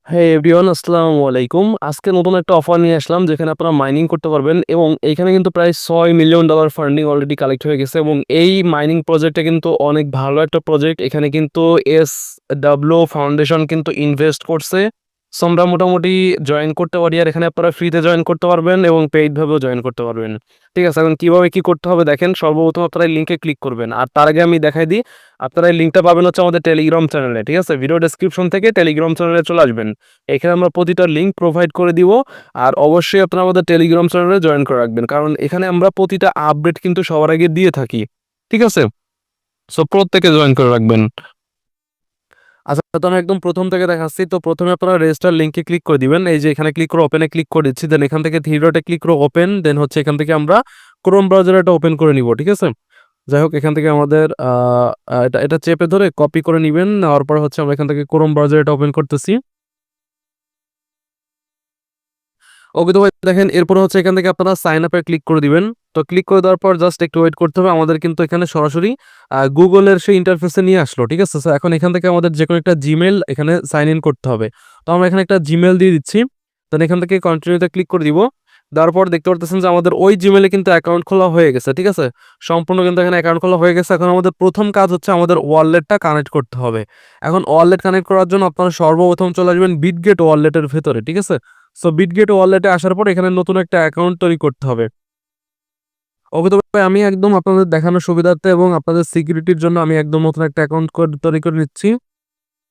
হ্যাঁ এভরিওয়ান, আসসালামু আলাইকুম। আজকে নতুন একটা অফার নিয়ে আসলাম যেখানে আপনারা মাইনিং করতে পারবেন এবং এখানে কিন্তু প্রায় $6 মিলিয়ন ফান্ডিং অলরেডি কালেক্ট হয়ে গেছে এবং এই মাইনিং প্রজেক্টটা কিন্তু অনেক ভালো একটা প্রজেক্ট। এখানে কিন্তু SW ফাউন্ডেশন কিন্তু ইনভেস্ট করছে। সো আমরা মোটামুটি জয়েন করতে পারি, আর এখানে আপনারা ফ্রিতে জয়েন করতে পারবেন এবং পেইড ভাবেও জয়েন করতে পারবেন। ঠিক আছে, এখন কিভাবে কি করতে হবে দেখেন। সর্বপ্রথম আপনারা এই লিঙ্কে ক্লিক করবেন, আর তার আগে আমি দেখাই দিই। আপনারা এই লিঙ্কটা পাবেন হচ্ছে আমাদের টেলিগ্রাম চ্যানেলে। ঠিক আছে, ভিডিও ডেসক্রিপশন থেকে টেলিগ্রাম চ্যানেলে চলে আসবেন। এখানে আমরা প্রতিটা লিঙ্ক প্রোভাইড করে দিব। আর অবশ্যই আপনারা আমাদের টেলিগ্রাম চ্যানেলে জয়েন করে রাখবেন, কারণ এখানে আমরা প্রতিটা আপডেট কিন্তু সবার আগে দিয়ে থাকি। ঠিক আছে, সো প্রত্যেকে জয়েন করে রাখবেন। আচ্ছা, তো আমি একদম প্রথম থেকে দেখাচ্ছি। তো প্রথমে আপনারা রেজিস্টার লিঙ্কে ক্লিক করে দিবেন। এই যে এখানে ক্লিক করে ওপেনে ক্লিক করে দিচ্ছি, দেন এখান থেকে থ্রি ডটে ক্লিক করে ওপেন, দেন হচ্ছে এখান থেকে আমরা ক্রোম ব্রাউজার এটা ওপেন করে নিব। ঠিক আছে, যাই হোক এখান থেকে আমাদের এটা এটা চেপে ধরে কপি করে নেবেন। নেওয়ার পর হচ্ছে আমরা এখান থেকে ক্রোম ব্রাউজার এটা ওপেন করতেছি। ওকে, তো ভাই দেখেন, এরপর হচ্ছে এখান থেকে আপনারা সাইন আপে ক্লিক করে দিবেন। তো ক্লিক করে দেওয়ার পর জাস্ট একটু ওয়েট করতে হবে। আমাদের কিন্তু এখানে সরাসরি গুগলের সেই ইন্টারফেসে নিয়ে আসলো। ঠিক আছে, তো এখন এখান থেকে আমাদের যে কোনো একটা জিমেল এখানে সাইন ইন করতে হবে। তো আমরা এখানে একটা জিমেল দিয়ে দিচ্ছি, দেন এখান থেকে কন্টিনিউতে ক্লিক করে দিব। দেওয়ার পর দেখতে পারতেছেন যে আমাদের ওই জিমেলে কিন্তু অ্যাকাউন্ট খোলা হয়ে গেছে। ঠিক আছে, সম্পূর্ণ কিন্তু এখানে অ্যাকাউন্ট খোলা হয়ে গেছে। এখন আমাদের প্রথম কাজ হচ্ছে আমাদের ওয়ালেটটা কানেক্ট করতে হবে। এখন ওয়ালেট কানেক্ট করার জন্য আপনারা সর্বপ্রথম চলে আসবেন বিটগেট ওয়ালেটের ভেতরে। ঠিক আছে, সো বিটগেট ওয়ালেটে আসার পর এখানে নতুন একটা অ্যাকাউন্ট তৈরি করতে হবে। ওকে, তবে আমি একদম আপনাদের দেখানোর সুবিধার্থে এবং আপনাদের সিকিউরিটির জন্য আমি একদম নতুন একটা অ্যাকাউন্ট তৈরি করে নিচ্ছি।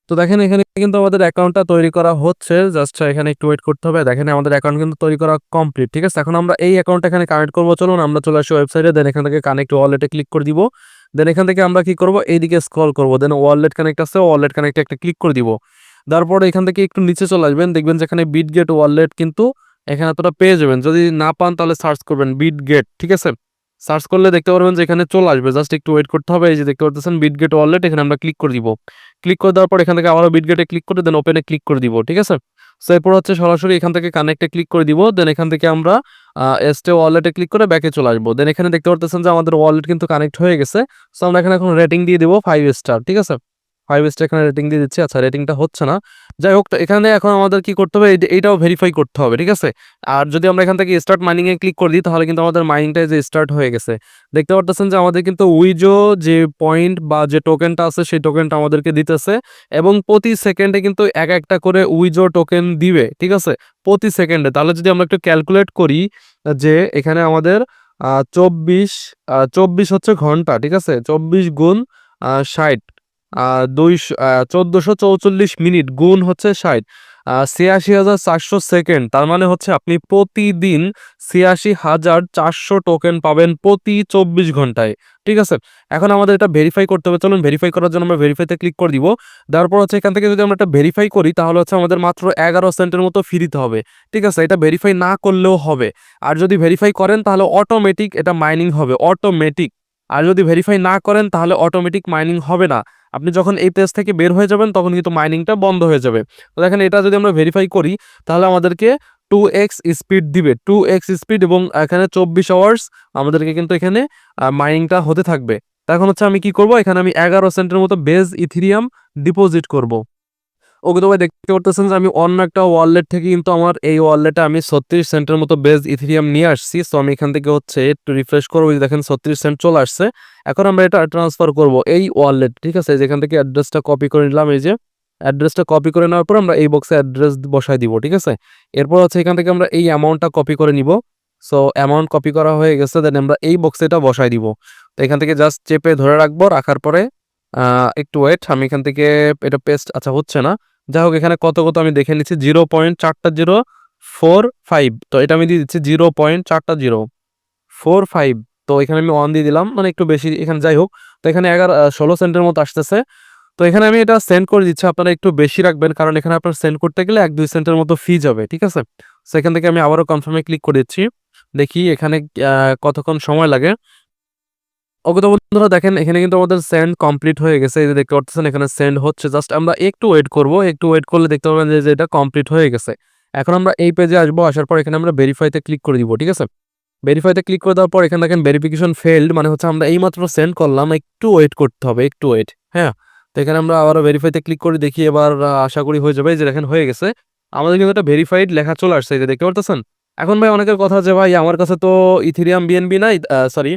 তো দেখেন এখানে কিন্তু আমাদের অ্যাকাউন্টটা তৈরি করা হচ্ছে, জাস্ট এখানে একটু ওয়েট করতে হবে। দেখেন আমাদের অ্যাকাউন্ট কিন্তু তৈরি করা কমপ্লিট। ঠিক আছে, এখন আমরা এই অ্যাকাউন্টটা এখানে কানেক্ট করবো। চলুন আমরা চলে আসি ওয়েবসাইটে, দেন এখান থেকে কানেক্ট ওয়ালেটে ক্লিক করে দিব। দেন এখান থেকে আমরা কি করব, এইদিকে স্ক্রল করবো, দেন ওয়ালেট কানেক্ট আছে, ওয়ালেট কানেক্টে একটা ক্লিক করে দিব। তারপর এখান থেকে একটু নিচে চলে আসবেন, দেখবেন যেখানে বিটগেট ওয়ালেট কিন্তু এখানে এতটা পেয়ে যাবেন। যদি না পান তাহলে সার্চ করবেন বিটগেট। ঠিক আছে, সার্চ করলে দেখতে পারবেন যে এখানে চলে আসবে, জাস্ট একটু ওয়েট করতে হবে। এই যে দেখতে পাচ্ছেন বিটগেট ওয়ালেট, এখানে আমরা ক্লিক করে দিব। ক্লিক করে দেওয়ার পর এখান থেকে আবারও বিটগেটে ক্লিক করে দেন ওপেনে ক্লিক করে দিব। ঠিক আছে, সো এরপর হচ্ছে সরাসরি এখান থেকে কানেক্টে ক্লিক করে দিব। দেন এখান থেকে আমরা এসটে ওয়ালেটে ক্লিক করে ব্যাকে চলে আসবো। দেন এখানে দেখতে পাচ্ছেন যে আমাদের ওয়ালেট কিন্তু কানেক্ট হয়ে গেছে। সো আমরা এখানে এখন রেটিং দিয়ে দিব 5 স্টার। ঠিক আছে, 5 স্টার এখানে রেটিং দিয়ে দিচ্ছি। আচ্ছা, রেটিংটা হচ্ছে না, যাই হোক। তো এখানে এখন আমাদের কি করতে হবে, এইটাও ভেরিফাই করতে হবে। ঠিক আছে, আর যদি আমরা এখান থেকে স্টার্ট মাইনিং এ ক্লিক করে দিই তাহলে কিন্তু আমাদের মাইনিংটা যে স্টার্ট হয়ে গেছে। দেখতে পারতেছেন যে আমাদের কিন্তু উইজো যে পয়েন্ট বা যে টোকেনটা আছে সেই টোকেনটা আমাদেরকে দিতেছে এবং প্রতি সেকেন্ডে কিন্তু এক একটা করে উইজো টোকেন দিবে। ঠিক আছে, প্রতি সেকেন্ডে। তাহলে যদি আমরা একটু ক্যালকুলেট করি যে এখানে আমাদের 24 হচ্ছে ঘন্টা। ঠিক আছে, 24 গুণ 60, 1444 মিনিট গুণ হচ্ছে 60, ৮৬,৪০০ সেকেন্ড। তার মানে হচ্ছে আপনি প্রতিদিন ৮৬,৪০০ টোকেন পাবেন প্রতি 24 ঘন্টায়। ঠিক আছে, এখন আমাদের এটা ভেরিফাই করতে হবে। চলুন ভেরিফাই করার জন্য আমরা ভেরিফাইতে ক্লিক করে দিব। তারপর হচ্ছে এখান থেকে যদি আমরা এটা ভেরিফাই করি তাহলে হচ্ছে আমাদের মাত্র 11 সেন্টের মতো ফ্রি দিতে হবে। ঠিক আছে, এটা ভেরিফাই না করলেও হবে। আর যদি ভেরিফাই করেন তাহলে অটোমেটিক এটা মাইনিং হবে, অটোমেটিক। আর যদি ভেরিফাই না করেন তাহলে অটোমেটিক মাইনিং হবে না। আপনি যখন এই পেজ থেকে বের হয়ে যাবেন তখন কিন্তু মাইনিংটা বন্ধ হয়ে যাবে। তো দেখেন, এটা যদি আমরা ভেরিফাই করি তাহলে আমাদেরকে 2x স্পিড দিবে, 2x স্পিড, এবং এখানে 24 আওয়ার্স আমাদেরকে কিন্তু এখানে মাইনিংটা হতে থাকবে। এখন হচ্ছে আমি কি করব, এখানে আমি 11 সেন্টের মতো বেজ ইথেরিয়াম ডিপোজিট করব। ওকে, তো ভাই দেখতে পারতেছেন যে আমি অন্য একটা ওয়ালেট থেকে কিন্তু আমার এই ওয়ালেটে আমি 36 সেন্টের মতো বেজ ইথেরিয়াম নিয়ে আসছি। সো আমি এখান থেকে হচ্ছে একটু রিফ্রেশ করবো, দেখেন 36 সেন্ট চলে আসছে। এখন আমরা এটা ট্রান্সফার করব এই ওয়ালেট। ঠিক আছে, যেখান থেকে অ্যাড্রেসটা কপি করে নিলাম, এই যে অ্যাড্রেসটা কপি করে নেওয়ার পর আমরা এই বক্সে অ্যাড্রেস বসাই দিব। ঠিক আছে, এরপর হচ্ছে এখান থেকে আমরা এই অ্যামাউন্টটা কপি করে নিব। সো অ্যামাউন্ট কপি করা হয়ে গেছে, দেন আমরা এই বক্সে এটা বসাই দিব। তো এখান থেকে জাস্ট চেপে ধরে রাখবো, রাখার পরে একটু ওয়েট, আমি এখান থেকে এটা পেস্ট, আচ্ছা হচ্ছে না। যাই হোক, এখানে কত কত আমি দেখে নিচ্ছি, 0.4টা 045। তো এটা আমি দিয়ে দিচ্ছি 0.4টা 045। তো এখানে আমি 1 দিয়ে দিলাম, মানে একটু বেশি এখানে। যাই হোক, তো এখানে 16 সেন্টের মতো আসতেছে। তো এখানে আমি এটা সেন্ড করে দিচ্ছি, আপনারা একটু বেশি রাখবেন, কারণ এখানে আপনার সেন্ড করতে গেলে 1-2 সেন্টের মতো ফি যাবে। ঠিক আছে, সেখান থেকে আমি আবারও কনফার্মে ক্লিক করে দিচ্ছি, দেখি এখানে কতক্ষণ সময় লাগে। ওকে, তো বন্ধুরা দেখেন এখানে কিন্তু আমাদের সেন্ড কমপ্লিট হয়ে গেছে। এই যে দেখতে পাচ্ছেন এখানে সেন্ড হচ্ছে, জাস্ট আমরা একটু ওয়েট করব। একটু ওয়েট করলে দেখতে পাবেন যে এটা কমপ্লিট হয়ে গেছে। এখন আমরা এই পেজে আসবো, আসার পর এখানে আমরা ভেরিফাইতে ক্লিক করে দিব। ঠিক আছে, ভেরিফাইতে ক্লিক করে দেওয়ার পর এখানে দেখেন ভেরিফিকেশন ফেইল্ড, মানে হচ্ছে আমরা এইমাত্র সেন্ড করলাম, একটু ওয়েট করতে হবে, একটু ওয়েট। হ্যাঁ, তো এখানে আমরা আবারও ভেরিফাইতে ক্লিক করে দেখি, এবার আশা করি হয়ে যাবে। এই যে দেখেন হয়ে গেছে। আমাদের কিন্তু একটা ভেরিফাইড লেখা চলে আসছে, এই যে দেখতে পারতেছেন? এখন ভাই অনেকের কথা যে ভাই আমার কাছে তো ইথেরিয়াম বিএনবি নাই, সরি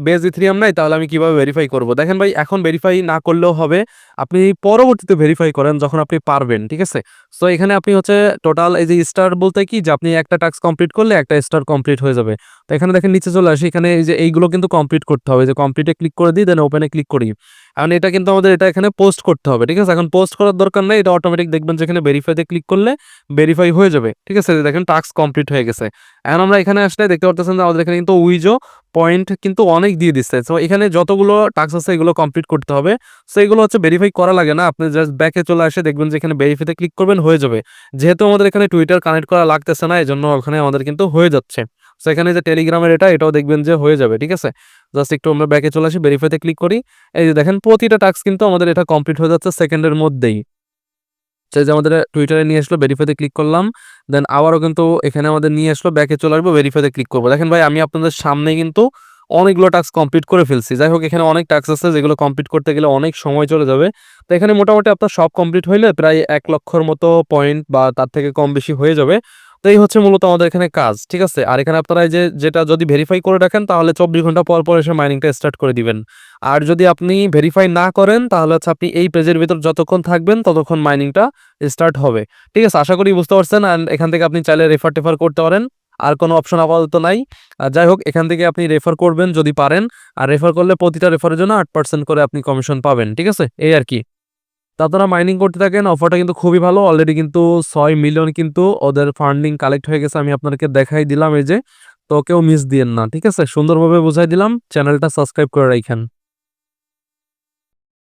বেজ ইথেরিয়াম নাই, তাহলে আমি কিভাবে ভেরিফাই করব? দেখেন ভাই এখন ভেরিফাই না করলেও হবে। আপনি পরবর্তীতে ভেরিফাই করেন যখন আপনি পারবেন, ঠিক আছে? সো এখানে আপনি হচ্ছে টোটাল এই যে স্টার বলতে কি যে আপনি একটা টাস্ক কমপ্লিট করলে একটা স্টার কমপ্লিট হয়ে যাবে। তো এখানে দেখেন নিচে চলে আসি, এখানে এই যে এইগুলো কিন্তু কমপ্লিট করতে হবে। যে কমপ্লিটে ক্লিক করে দিই, দেন ওপেনে ক্লিক করি। এখন এটা কিন্তু আমাদের এটা এখানে পোস্ট করতে হবে, ঠিক আছে? এখন পোস্ট করার দরকার নেই, এটা অটোমেটিক দেখবেন যে এখানে ভেরিফাইতে ক্লিক করলে ভেরিফাই হয়ে যাবে, ঠিক আছে? দেখেন টাস্ক কমপ্লিট হয়ে গেছে। এখন আমরা এখানে আসলে দেখতে পারতেছেন যে আমাদের এখানে কিন্তু উইজো পয়েন্ট কিন্তু অনেক দিয়ে দিচ্ছে। সো এখানে যতগুলো টাস্ক আছে এগুলো কমপ্লিট করতে হবে। সো এগুলো হচ্ছে ভেরিফাই করা লাগে না, আপনি জাস্ট ব্যাকে চলে আসে দেখবেন যে এখানে ভেরিফাইতে ক্লিক করবেন, হয়ে যাবে। যেহেতু আমাদের এখানে টুইটার কানেক্ট করা লাগতেছে না, এজন্য ওখানে আমাদের কিন্তু হয়ে যাচ্ছে। সো এখানে যে টেলিগ্রামের এটাও দেখবেন যে হয়ে যাবে, ঠিক আছে? জাস্ট একটু আমরা ব্যাকে চলে আসি, ভেরিফাইতে ক্লিক করি। এই যে দেখেন প্রতিটা টাস্ক কিন্তু আমাদের এটা কমপ্লিট হয়ে যাচ্ছে সেকেন্ডের মধ্যেই। সে যে আমাদের টুইটারে নিয়ে আসলো, ভেরিফাইতে ক্লিক করলাম। দেন আবারও কিন্তু এখানে আমাদের নিয়ে আসলো, ব্যাকে চলে আসবো, ভেরিফাইতে ক্লিক করবো। দেখেন ভাই আমি আপনাদের সামনেই কিন্তু অনেকগুলো টাস্ক কমপ্লিট করে ফেলছি। যাই হোক এখানে অনেক টাস্ক আছে যেগুলো কমপ্লিট করতে গেলে অনেক সময় চলে যাবে। তো এখানে মোটামুটি আপনার সব কমপ্লিট হইলে প্রায় ১ লক্ষর মতো পয়েন্ট বা তার থেকে কম বেশি হয়ে যাবে। তো এই হচ্ছে মূলত আমাদের এখানে কাজ, ঠিক আছে? আর এখানে আপনারা এই যে যেটা যদি ভেরিফাই করে রাখেন তাহলে ২৪ ঘন্টা পর এসে মাইনিংটা স্টার্ট করে দিবেন। আর যদি আপনি ভেরিফাই না করেন তাহলে হচ্ছে আপনি এই পেজের ভিতর যতক্ষণ থাকবেন ততক্ষণ মাইনিংটা স্টার্ট হবে। ঠিক আছে? আশা করি বুঝতে পারছেন। অ্যান্ড এখান থেকে আপনি চাইলে রেফার-টেফার করতে পারেন। আর কোনো অপশন আপাতত নাই। যাই হোক এখান থেকে আপনি রেফার করবেন যদি পারেন। আর রেফার করলে প্রতিটা রেফারের জন্য ৮% করে আপনি কমিশন পাবেন। ঠিক আছে? এই আরকি। তো আপনারা মাইনিং করতে থাকেন। অফারটা কিন্তু খুবই ভালো। অলরেডি কিন্তু ৬ মিলিয়ন কিন্তু ওদের ফান্ডিং কালেক্ট হয়ে গেছে। আমি আপনাদেরকে দেখাই দিলাম এই যে। তো কেউ মিস দিয়েন না। ঠিক আছে? সুন্দরভাবে বুঝাই দিলাম। চ্যানেলটা সাবস্ক্রাইব করে রাইখেন।